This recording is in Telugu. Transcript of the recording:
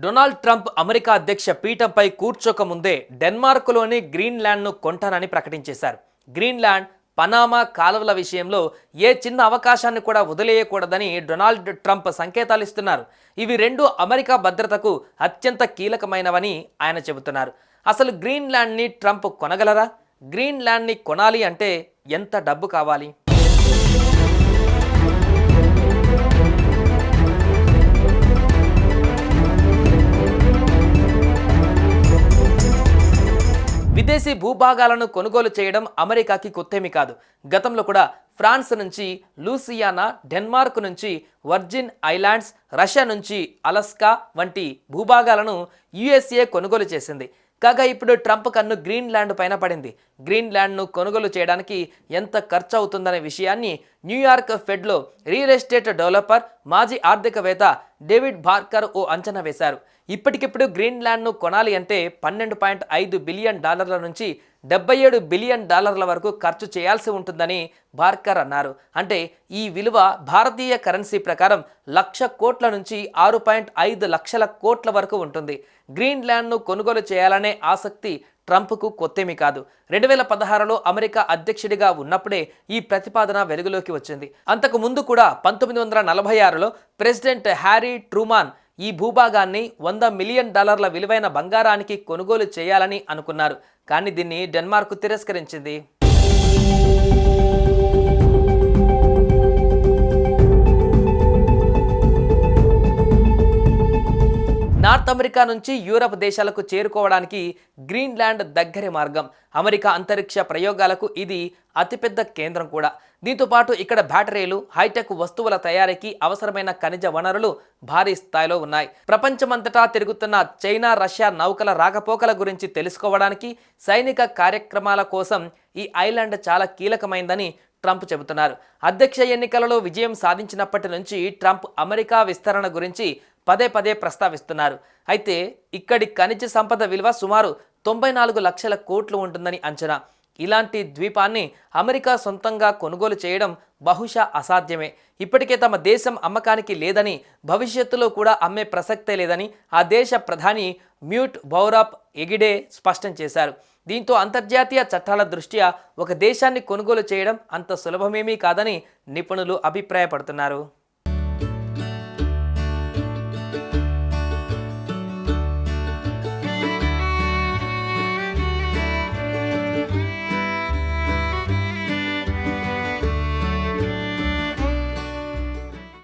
డొనాల్డ్ ట్రంప్ అమెరికా అధ్యక్ష పీఠంపై కూర్చోకముందే డెన్మార్క్లోని గ్రీన్లాండ్ను కొంటానని ప్రకటించేశారు. గ్రీన్లాండ్, పనామా కాలువల విషయంలో ఏ చిన్న అవకాశాన్ని కూడా వదిలేయకూడదని డొనాల్డ్ ట్రంప్ సంకేతాలు ఇస్తున్నారు. ఇవి రెండు అమెరికా భద్రతకు అత్యంత కీలకమైనవని ఆయన చెబుతున్నారు. అసలు గ్రీన్లాండ్ని ట్రంప్ కొనగలరా? గ్రీన్లాండ్ని కొనాలి అంటే ఎంత డబ్బు కావాలి? విదేశీ భూభాగాలను కొనుగోలు చేయడం అమెరికాకి కొత్తేమీ కాదు. గతంలో కూడా ఫ్రాన్స్ నుంచి లూసియానా, డెన్మార్క్ నుంచి వర్జిన్ ఐలాండ్స్, రష్యా నుంచి అలస్కా వంటి భూభాగాలను యుఎస్ఏ కొనుగోలు చేసింది. కాగా ఇప్పుడు ట్రంప్ కన్ను గ్రీన్లాండ్ పైన పడింది. గ్రీన్లాండ్ను కొనుగోలు చేయడానికి ఎంత ఖర్చు అవుతుందనే విషయాన్ని న్యూయార్క్ ఫెడ్లో రియల్ ఎస్టేట్ డెవలపర్, మాజీ ఆర్థికవేత్త డేవిడ్ బార్కర్ ఓ అంచనా వేశారు. ఇప్పటికిప్పుడు గ్రీన్లాండ్ను కొనాలి అంటే $12.5 బిలియన్ నుంచి $77 బిలియన్ వరకు ఖర్చు చేయాల్సి ఉంటుందని బార్కర్ అన్నారు. అంటే ఈ విలువ భారతీయ కరెన్సీ ప్రకారం 1,00,000 కోట్ల నుంచి 6.5 లక్షల కోట్ల వరకు ఉంటుంది. గ్రీన్లాండ్ను కొనుగోలు చేయాలనే ఆసక్తి ట్రంప్కు కొత్తేమీ కాదు. 2016లో అమెరికా అధ్యక్షుడిగా ఉన్నప్పుడే ఈ ప్రతిపాదన వెలుగులోకి వచ్చింది. అంతకు ముందు కూడా 1946లో ప్రెసిడెంట్ హ్యారీ ట్రూమాన్ ఈ భూభాగాన్ని $100 మిలియన్ విలువైన బంగారానికి కొనుగోలు చేయాలని అనుకున్నారు. కానీ దీన్ని డెన్మార్క్ తిరస్కరించింది. నార్త్ అమెరికా నుంచి యూరప్ దేశాలకు చేరుకోవడానికి గ్రీన్లాండ్ దగ్గరి మార్గం. అమెరికా అంతరిక్ష ప్రయోగాలకు ఇది అతిపెద్ద కేంద్రం కూడా. దీంతో పాటు ఇక్కడ బ్యాటరీలు, హైటెక్ వస్తువుల తయారీకి అవసరమైన ఖనిజ వనరులు భారీ స్థాయిలో ఉన్నాయి. ప్రపంచమంతటా తిరుగుతున్న చైనా, రష్యా నౌకల రాకపోకల గురించి తెలుసుకోవడానికి, సైనిక కార్యక్రమాల కోసం ఈ ఐలాండ్ చాలా కీలకమైందని ట్రంప్ చెబుతున్నారు. అధ్యక్ష ఎన్నికలలో విజయం సాధించినప్పటి నుంచి ట్రంప్ అమెరికా విస్తరణ గురించి పదే పదే ప్రస్తావిస్తున్నారు. అయితే ఇక్కడి ఖనిజ సంపద విలువ సుమారు 94 లక్షల కోట్లు ఉంటుందని అంచనా. ఇలాంటి ద్వీపాన్ని అమెరికా సొంతంగా కొనుగోలు చేయడం బహుశా అసాధ్యమే. ఇప్పటికే తమ దేశం అమ్మకానికి లేదని, భవిష్యత్తులో కూడా అమ్మే ప్రసక్తే లేదని ఆ దేశ ప్రధాని మ్యూట్ బౌరాప్ ఎగిడే స్పష్టం చేశారు. దీంతో అంతర్జాతీయ చట్టాల దృష్ట్యా ఒక దేశాన్ని కొనుగోలు చేయడం అంత సులభమేమీ కాదని నిపుణులు అభిప్రాయపడుతున్నారు.